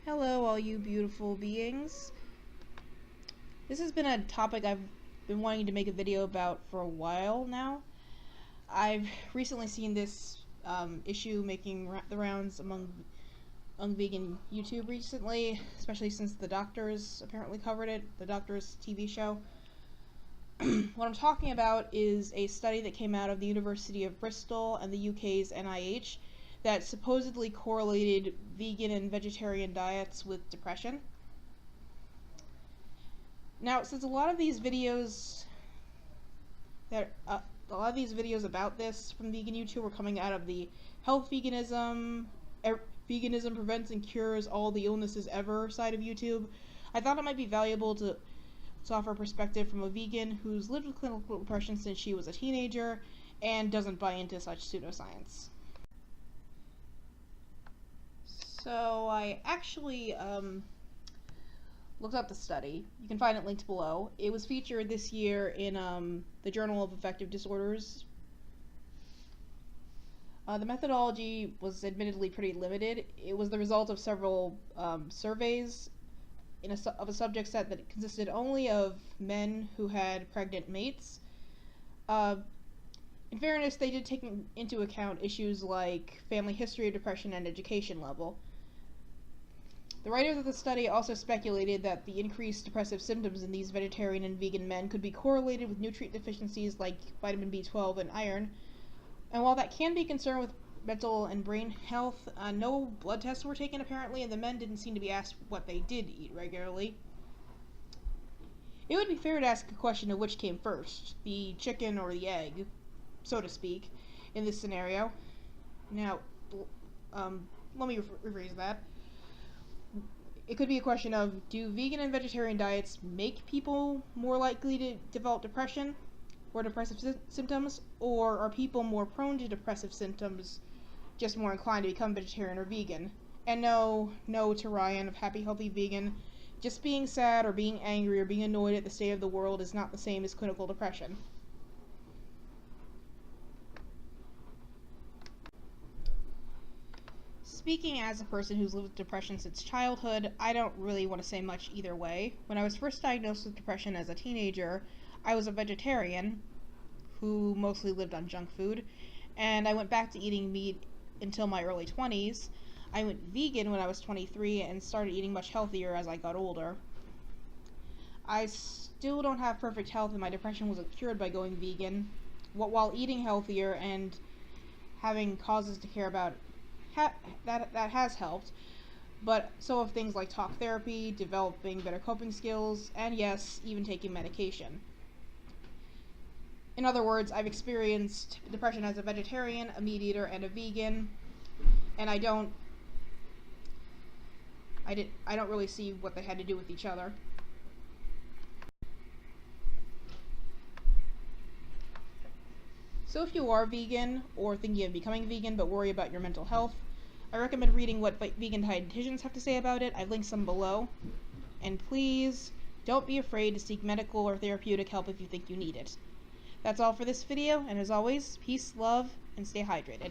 Hello, all you beautiful beings. This has been a topic I've been wanting to make a video about for a while now. I've recently seen this issue making the rounds among vegan YouTube recently, especially since The Doctors apparently covered it, The Doctors TV show. What I'm talking about is a study that came out of the University of Bristol and the UK's NIH that supposedly correlated vegan and vegetarian diets with depression. Now, since a lot of these videos about this from vegan YouTube were coming out of the health veganism, veganism prevents and cures all the illnesses ever side of YouTube, I thought it might be valuable to offer a perspective from a vegan who's lived with clinical depression since she was a teenager and doesn't buy into such pseudoscience. So I actually looked up the study. You can find it linked below. It was featured this year in the Journal of Affective Disorders. The methodology was admittedly pretty limited. It was the result of several surveys of a subject set that consisted only of men who had pregnant mates. In fairness, they did take into account issues like family history of depression and education level. The writers of the study also speculated that the increased depressive symptoms in these vegetarian and vegan men could be correlated with nutrient deficiencies like vitamin B12 and iron. And while that can be concerned with mental and brain health, no blood tests were taken apparently, and the men didn't seem to be asked what they did eat regularly. It would be fair to ask a question of which came first, the chicken or the egg, so to speak, in this scenario. Now, let me rephrase that. It could be a question of, do vegan and vegetarian diets make people more likely to develop depression or depressive symptoms, or are people more prone to depressive symptoms, just more inclined to become vegetarian or vegan? And no to Ryan of Happy Healthy Vegan. Just being sad or being angry or being annoyed at the state of the world is not the same as clinical depression. Speaking as a person who's lived with depression since childhood, I don't really want to say much either way. When I was first diagnosed with depression as a teenager, I was a vegetarian who mostly lived on junk food, and I went back to eating meat until my early 20s. I went vegan when I was 23 and started eating much healthier as I got older. I still don't have perfect health, and my depression wasn't cured by going vegan. While eating healthier and having causes to care about, that has helped, but so have things like talk therapy, developing better coping skills, and yes, even taking medication. In other words, I've experienced depression as a vegetarian, a meat eater, and a vegan, and I don't really see what they had to do with each other. So if you are vegan or thinking of becoming vegan but worry about your mental health, I recommend reading what vegan dietitians have to say about it. I've linked some below. And please, don't be afraid to seek medical or therapeutic help if you think you need it. That's all for this video, and as always, peace, love, and stay hydrated.